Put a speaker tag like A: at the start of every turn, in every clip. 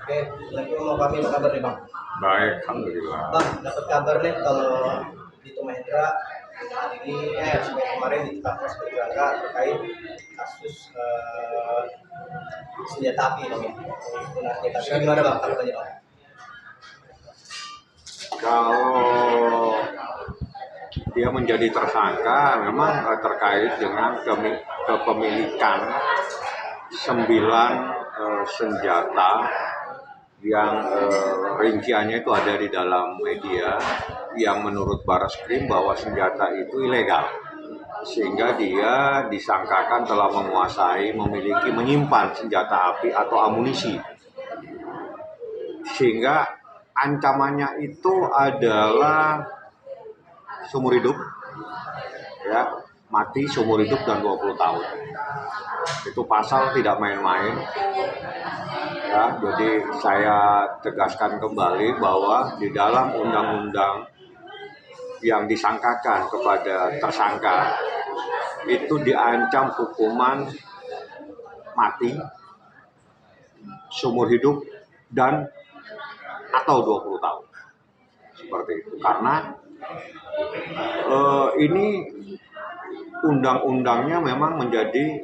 A: Oke, Assalamualaikum kami apa kabar nih Bang?
B: Baik, alhamdulillah.
A: Bang, dapat kabar nih kalau Dito Mahendra hari ini kemarin ditetapkan sebagai tersangka terkait kasus senjata api Bang ya. Penggunaan senjata api gimana Bang? Tanggapannya Bang?
B: Kalau dia menjadi tersangka, memang terkait dengan kepemilikan 9 senjata yang rinciannya itu ada di dalam media, yang menurut Barreskrim bahwa senjata itu ilegal, sehingga dia disangkakan telah menguasai, memiliki, menyimpan senjata api atau amunisi, sehingga ancamannya itu adalah seumur hidup, ya, mati, seumur hidup, dan 20 tahun. Itu pasal tidak main-main. Ya, jadi saya tegaskan kembali bahwa di dalam undang-undang yang disangkakan kepada tersangka itu diancam hukuman mati, seumur hidup, dan atau 20 tahun. Seperti itu. Karena ini undang-undangnya memang menjadi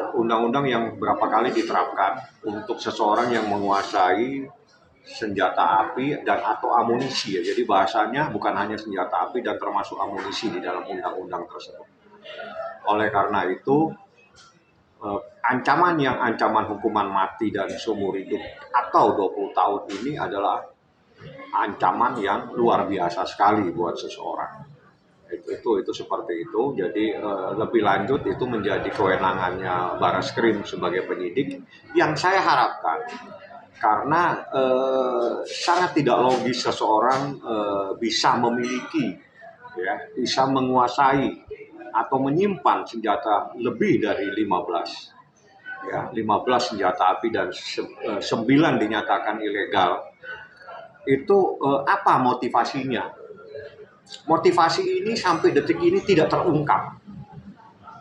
B: undang-undang yang berapa kali diterapkan untuk seseorang yang menguasai senjata api dan atau amunisi, ya. Jadi bahasanya bukan hanya senjata api dan termasuk amunisi di dalam undang-undang tersebut. Oleh karena itu ancaman hukuman mati dan seumur hidup atau 20 tahun ini adalah ancaman yang luar biasa sekali buat seseorang. Itu seperti itu. Jadi lebih lanjut itu menjadi kewenangannya Barreskrim sebagai penyidik, yang saya harapkan, karena sangat tidak logis seseorang bisa memiliki, ya, bisa menguasai atau menyimpan senjata lebih dari 15, ya, 15 senjata api dan 9 dinyatakan ilegal. Itu apa motivasinya? Motivasi ini sampai detik ini tidak terungkap.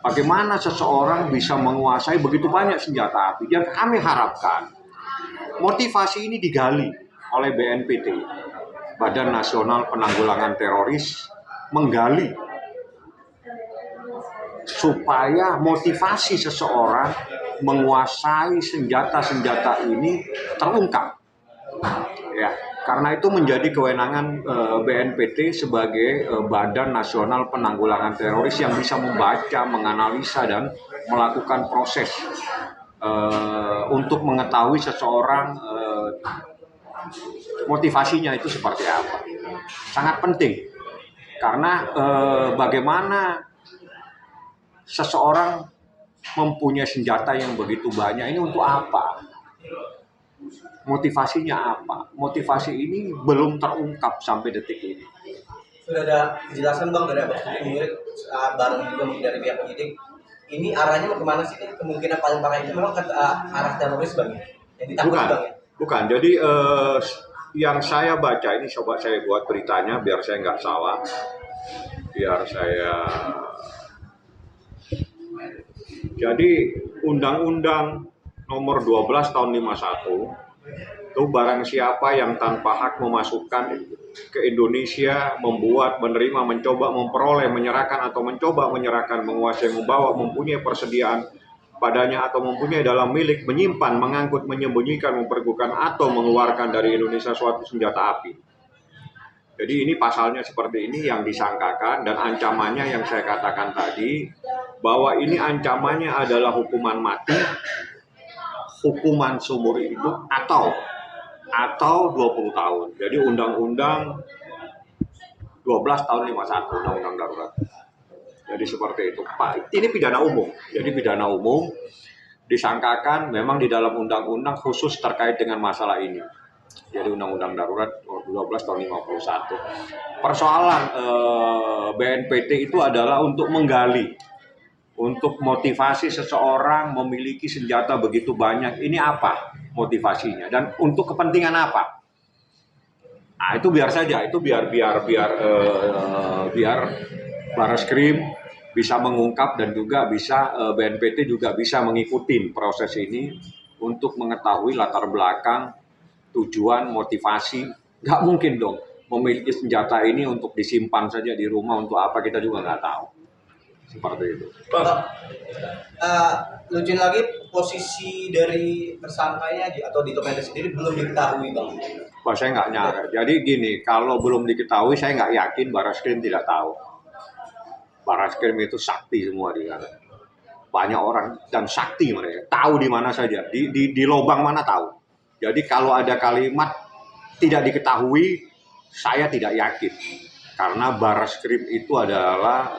B: Bagaimana seseorang bisa menguasai begitu banyak senjata api? Yang kami harapkan, motivasi ini digali oleh BNPT, Badan Nasional Penanggulangan Teroris, menggali supaya motivasi seseorang menguasai senjata-senjata ini terungkap. Ya, karena itu menjadi kewenangan BNPT sebagai Badan Nasional Penanggulangan Teroris yang bisa membaca, menganalisa, dan melakukan proses untuk mengetahui seseorang motivasinya itu seperti apa. Sangat penting, karena bagaimana seseorang mempunyai senjata yang begitu banyak ini untuk apa? Motivasinya apa? Motivasi ini belum terungkap sampai detik ini.
A: Sudah ada penjelasan Bang dari Abang Penyidik, bareng juga dari pihak penyidik. Ini arahnya mau kemana sih? Kemungkinan paling parah itu memang ke arah teroris Bang, yang ditakut Bang ya?
B: Bukan. Jadi yang saya baca ini, coba saya buat beritanya biar saya nggak salah. Jadi Undang-Undang Nomor 12 tahun 51 itu barang siapa yang tanpa hak memasukkan ke Indonesia, membuat, menerima, mencoba, memperoleh, menyerahkan atau mencoba menyerahkan, menguasai, membawa, mempunyai persediaan padanya atau mempunyai dalam milik, menyimpan, mengangkut, menyembunyikan, mempergunakan atau mengeluarkan dari Indonesia suatu senjata api. Jadi ini pasalnya seperti ini yang disangkakan, dan ancamannya yang saya katakan tadi, bahwa ini ancamannya adalah hukuman mati, hukuman seumur hidup, atau 20 tahun. Jadi Undang-Undang 12 tahun 51, Undang-Undang Darurat. Jadi seperti itu. Pak, ini pidana umum. Jadi pidana umum disangkakan memang di dalam undang-undang khusus terkait dengan masalah ini. Jadi Undang-Undang Darurat 12 tahun 51. Persoalan BNPT itu adalah untuk menggali, untuk motivasi seseorang memiliki senjata begitu banyak. Ini apa motivasinya dan untuk kepentingan apa? Nah, itu biar saja, itu biar Barreskrim bisa mengungkap, dan juga bisa BNPT juga bisa mengikuti proses ini untuk mengetahui latar belakang, tujuan, motivasi. Nggak mungkin dong memiliki senjata ini untuk disimpan saja di rumah, untuk apa kita juga nggak tahu. Seperti itu.
A: Bang, lucu lagi posisi dari tersangkanya atau di Tokopedia sendiri belum diketahui bang.
B: Wah, saya nggak nyangka. Jadi gini, kalau belum diketahui saya nggak yakin Barreskrim tidak tahu. Barreskrim itu sakti semua di sana. Banyak orang dan sakti mereka, tahu di mana saja, di lubang mana tahu. Jadi kalau ada kalimat tidak diketahui, saya tidak yakin. Karena Barreskrim itu adalah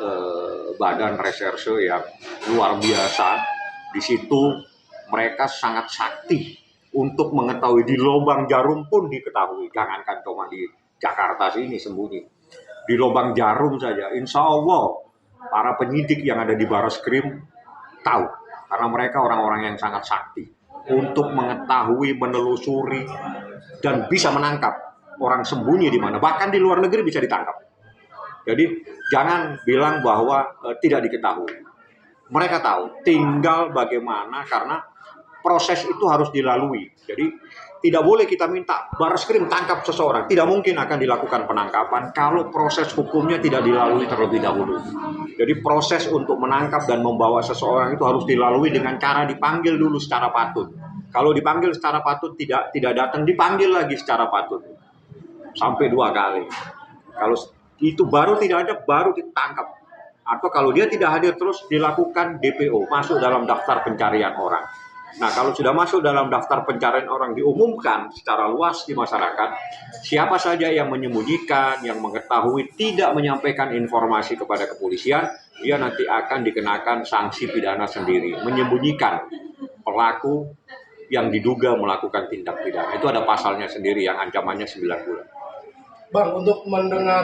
B: badan reserse yang luar biasa. Di situ mereka sangat sakti untuk mengetahui, di lubang jarum pun diketahui. Jangankan cuma di Jakarta sini sembunyi. Di lubang jarum saja, insya Allah para penyidik yang ada di Barreskrim tahu, karena mereka orang-orang yang sangat sakti untuk mengetahui, menelusuri, dan bisa menangkap orang sembunyi di mana. Bahkan di luar negeri bisa ditangkap. Jadi jangan bilang bahwa tidak diketahui. Mereka tahu, tinggal bagaimana, karena proses itu harus dilalui. Jadi tidak boleh kita minta Barreskrim tangkap seseorang. Tidak mungkin akan dilakukan penangkapan kalau proses hukumnya tidak dilalui terlebih dahulu. Jadi proses untuk menangkap dan membawa seseorang itu harus dilalui dengan cara dipanggil dulu secara patut. Kalau dipanggil secara patut tidak datang, dipanggil lagi secara patut. Sampai 2 kali. Kalau itu baru tidak ada, baru ditangkap. Atau kalau dia tidak hadir terus dilakukan DPO, masuk dalam daftar pencarian orang. Nah, kalau sudah masuk dalam daftar pencarian orang, diumumkan secara luas di masyarakat, siapa saja yang menyembunyikan, yang mengetahui, tidak menyampaikan informasi kepada kepolisian, dia nanti akan dikenakan sanksi pidana sendiri. Menyembunyikan pelaku yang diduga melakukan tindak pidana. Itu ada pasalnya sendiri yang ancamannya 9 bulan.
C: Bang, untuk mendengar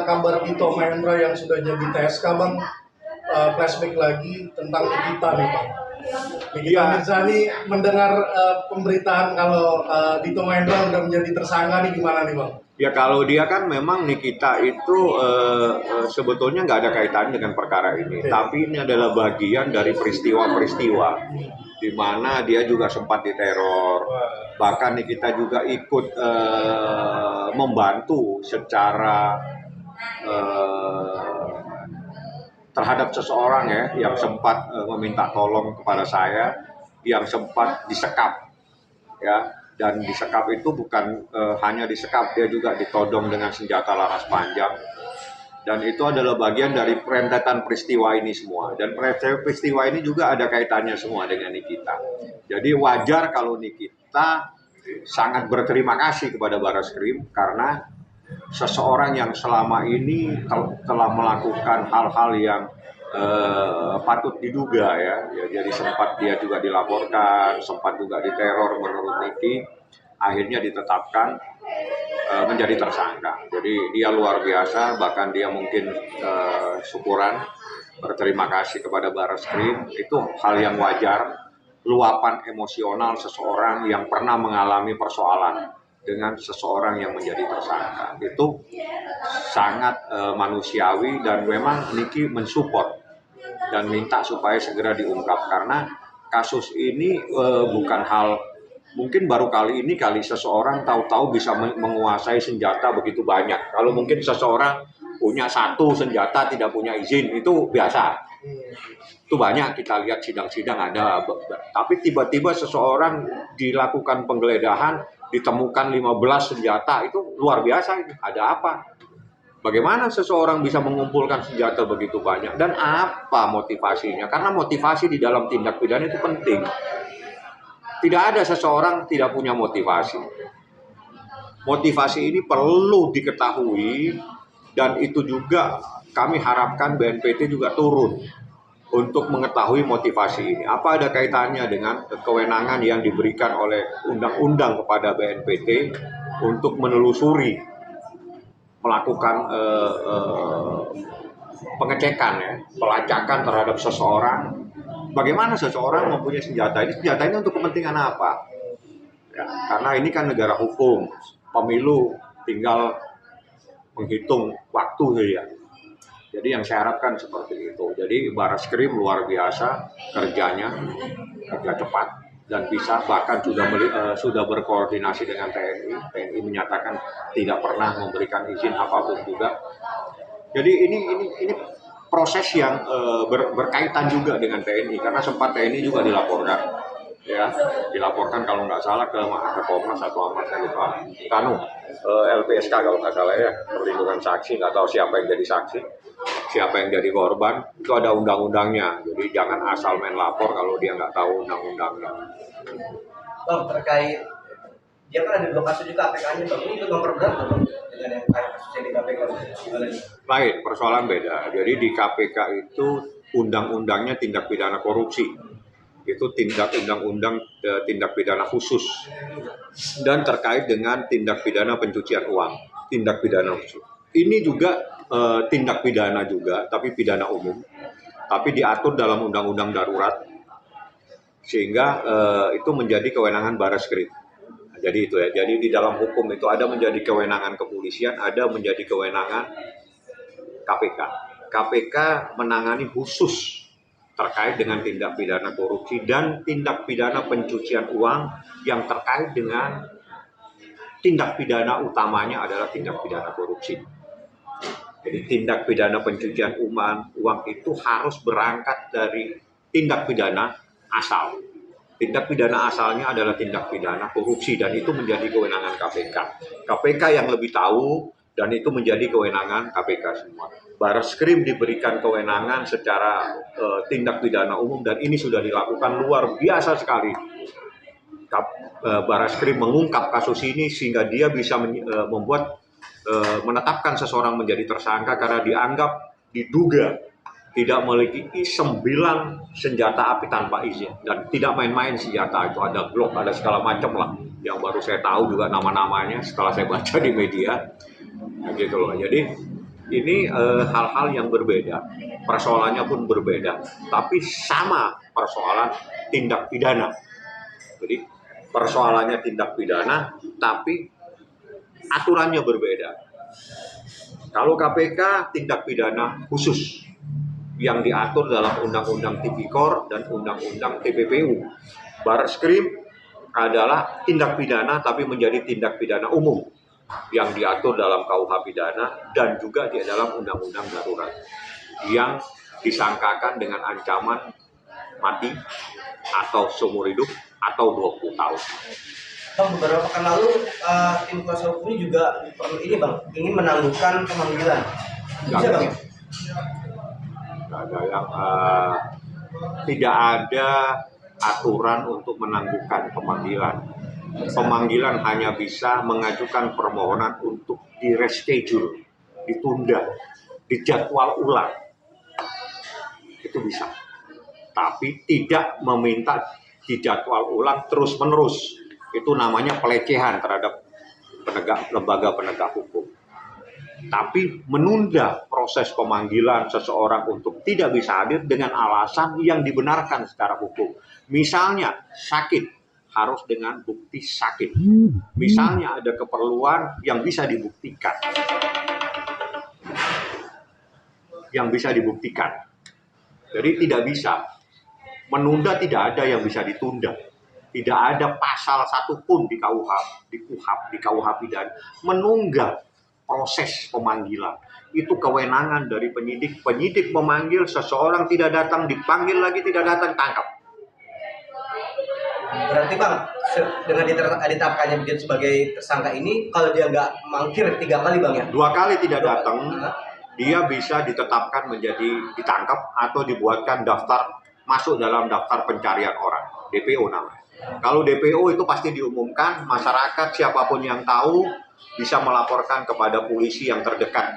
C: kabar Dito Mahendra yang sudah jadi TSK, Bang, flashback lagi tentang Nikita nih, Bang. Nikita Mirzani mendengar pemberitaan kalau Dito Mahendra sudah menjadi tersangka nih, gimana nih, Bang?
B: Ya, kalau dia kan memang Nikita itu sebetulnya nggak ada kaitannya dengan perkara ini. Tapi ini adalah bagian dari peristiwa-peristiwa di mana dia juga sempat diteror. Bahkan Nikita juga ikut membantu secara terhadap seseorang ya, yang sempat meminta tolong kepada saya, yang sempat disekap ya. Dan disekap itu bukan hanya disekap, dia juga ditodong dengan senjata laras panjang. Dan itu adalah bagian dari rentetan peristiwa ini semua. Dan peristiwa ini juga ada kaitannya semua dengan Nikita. Jadi wajar kalau Nikita sangat berterima kasih kepada Barreskrim, karena seseorang yang selama ini telah melakukan hal-hal yang patut diduga ya. Jadi sempat dia juga dilaporkan, sempat juga diteror menurut Niki, akhirnya ditetapkan menjadi tersangka. Jadi dia luar biasa, bahkan dia mungkin syukuran, berterima kasih kepada Barreskrim. Itu hal yang wajar, luapan emosional seseorang yang pernah mengalami persoalan dengan seseorang yang menjadi tersangka. Itu sangat manusiawi, dan memang Niki mensupport dan minta supaya segera diungkap, karena kasus ini bukan hal, mungkin baru kali ini kali seseorang tahu-tahu bisa menguasai senjata begitu banyak. Kalau mungkin seseorang punya 1 senjata tidak punya izin, itu biasa. Itu banyak kita lihat sidang-sidang ada. Tapi tiba-tiba seseorang dilakukan penggeledahan, ditemukan 15 senjata, itu luar biasa. Ada apa? Bagaimana seseorang bisa mengumpulkan senjata begitu banyak, dan apa motivasinya? Karena motivasi di dalam tindak pidana itu penting. Tidak ada seseorang tidak punya motivasi. Motivasi ini perlu diketahui, dan itu juga kami harapkan BNPT juga turun untuk mengetahui motivasi ini. Apa ada kaitannya dengan kewenangan yang diberikan oleh undang-undang kepada BNPT untuk menelusuri, melakukan pengecekan ya, pelacakan terhadap seseorang. Bagaimana seseorang mempunyai senjata ini? Senjata ini untuk kepentingan apa? Ya, karena ini kan negara hukum, pemilu tinggal menghitung waktu saja. Jadi yang saya harapkan seperti itu. Jadi Barreskrim luar biasa kerjanya, kerja cepat. dan bisa bahkan sudah berkoordinasi dengan TNI. TNI menyatakan tidak pernah memberikan izin apapun juga. Jadi ini proses yang berkaitan juga dengan TNI, karena sempat TNI juga dilaporkan kalau nggak salah ke Komnas atau Amat, saya lupa, LPSK kalau nggak salah ya, perlindungan saksi, nggak tahu siapa yang jadi saksi, siapa yang jadi korban, itu ada undang-undangnya, jadi jangan asal main lapor kalau dia nggak tahu undang-undangnya.
A: Bang, terkait dia kan ada 2 kasus juga KPK-nya, Bang, ini ikut memperberat Bang dengan yang kayak kasusnya di KPK, gimana nih?
B: Lain, persoalan beda. Jadi di KPK itu undang-undangnya tindak pidana korupsi. Itu tindak pidana khusus, dan terkait dengan tindak pidana pencucian uang, tindak pidana khusus. Ini juga tindak pidana juga, tapi pidana umum, tapi diatur dalam undang-undang darurat, sehingga itu menjadi kewenangan Barreskrim. Jadi itu ya. Jadi di dalam hukum itu ada menjadi kewenangan kepolisian, ada menjadi kewenangan KPK. KPK menangani khusus terkait dengan tindak pidana korupsi dan tindak pidana pencucian uang yang terkait dengan tindak pidana utamanya adalah tindak pidana korupsi. Jadi tindak pidana pencucian uang itu harus berangkat dari tindak pidana asal. Tindak pidana asalnya adalah tindak pidana korupsi, dan itu menjadi kewenangan KPK. KPK yang lebih tahu, dan itu menjadi kewenangan KPK semua. Barreskrim diberikan kewenangan secara tindak pidana umum, dan ini sudah dilakukan luar biasa sekali. Barreskrim mengungkap kasus ini sehingga dia bisa menetapkan seseorang menjadi tersangka karena diduga tidak memiliki 9 senjata api tanpa izin, dan tidak main-main senjata itu, ada Glock, ada segala macam lah, yang baru saya tahu juga nama-namanya setelah saya baca di media, gitu loh. Jadi ini hal-hal yang berbeda, persoalannya pun berbeda, tapi sama persoalan tindak pidana. Jadi persoalannya tindak pidana, tapi aturannya berbeda. Kalau KPK tindak pidana khusus yang diatur dalam Undang-Undang Tipikor dan Undang-Undang TPPU. Barreskrim adalah tindak pidana tapi menjadi tindak pidana umum yang diatur dalam KUH pidana dan juga di dalam Undang-Undang Darurat yang disangkakan dengan ancaman mati atau seumur hidup atau 20 tahun.
A: Bang, beberapa pekan lalu tim kuasa hukum juga ingin menangguhkan pemanggilan. Bisa Bang?
B: Tidak ada aturan untuk menangguhkan pemanggilan. Pemanggilan hanya bisa mengajukan permohonan untuk di-reschedule, ditunda, dijadwal ulang. Itu bisa. Tapi tidak meminta dijadwal ulang terus-menerus. Itu namanya pelecehan terhadap lembaga penegak hukum. Tapi menunda proses pemanggilan seseorang untuk tidak bisa hadir dengan alasan yang dibenarkan secara hukum. Misalnya sakit, harus dengan bukti sakit. Misalnya ada keperluan yang bisa dibuktikan. Jadi tidak bisa. Menunda tidak ada yang bisa ditunda. Tidak ada pasal satupun di KUH pidana menunggak proses pemanggilan. Itu kewenangan dari penyidik. Penyidik memanggil seseorang tidak datang, dipanggil lagi tidak datang, tangkap.
A: Berarti Bang, dengan ditetapkannya sebagai tersangka ini, kalau dia nggak mangkir 3 kali Bang ya?
B: 2 kali tidak datang, dia bisa ditetapkan menjadi ditangkap atau dibuatkan masuk dalam daftar pencarian orang, DPO namanya. Kalau DPO itu pasti diumumkan, masyarakat siapapun yang tahu bisa melaporkan kepada polisi yang terdekat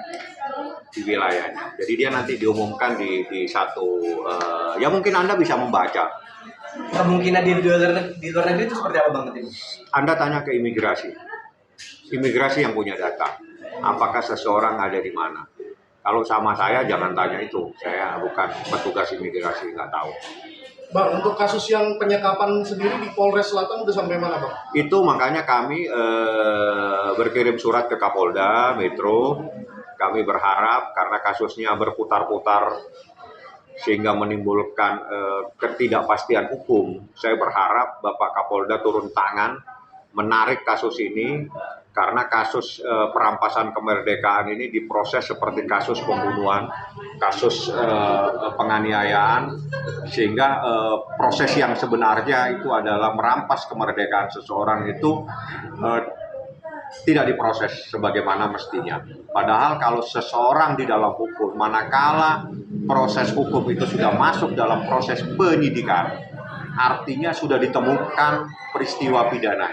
B: di wilayahnya. Jadi dia nanti diumumkan di satu, ya mungkin Anda bisa membaca.
A: Kemungkinan di luar negeri itu seperti apa Bang?
B: Anda tanya ke imigrasi yang punya data, apakah seseorang ada di mana. Kalau sama saya jangan tanya itu, saya bukan petugas imigrasi, nggak tahu.
C: Bang, untuk kasus yang penyekapan sendiri di Polres Selatan udah sampai mana, Bang?
B: Itu makanya kami berkirim surat ke Kapolda Metro. Kami berharap karena kasusnya berputar-putar sehingga menimbulkan ketidakpastian hukum. Saya berharap Bapak Kapolda turun tangan menarik kasus ini, karena kasus perampasan kemerdekaan ini diproses seperti kasus pembunuhan, kasus penganiayaan, sehingga proses yang sebenarnya itu adalah merampas kemerdekaan seseorang itu tidak diproses sebagaimana mestinya. Padahal kalau seseorang di dalam hukum, manakala proses hukum itu sudah masuk dalam proses penyidikan, artinya sudah ditemukan peristiwa pidana.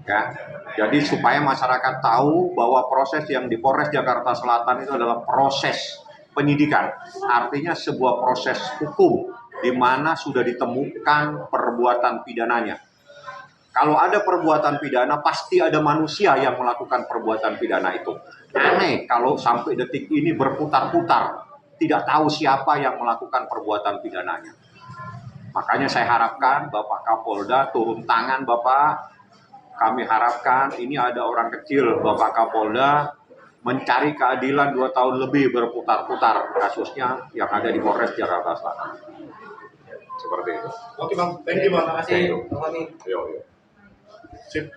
B: Ya, jadi supaya masyarakat tahu bahwa proses yang di Polres Jakarta Selatan itu adalah proses penyidikan, artinya sebuah proses hukum di mana sudah ditemukan perbuatan pidananya. Kalau ada perbuatan pidana, pasti ada manusia yang melakukan perbuatan pidana itu. Aneh kalau sampai detik ini berputar-putar, tidak tahu siapa yang melakukan perbuatan pidananya. Makanya saya harapkan Bapak Kapolda turun tangan, Bapak. Kami harapkan ini ada orang kecil, Bapak Kapolda, mencari keadilan 2 tahun lebih berputar-putar kasusnya yang ada di Polres Jakarta Selatan. Seperti itu.
C: Oke Bang, thank you Bang.
A: Terima kasih, Bang Fahmi.
B: Yo.
C: Sip.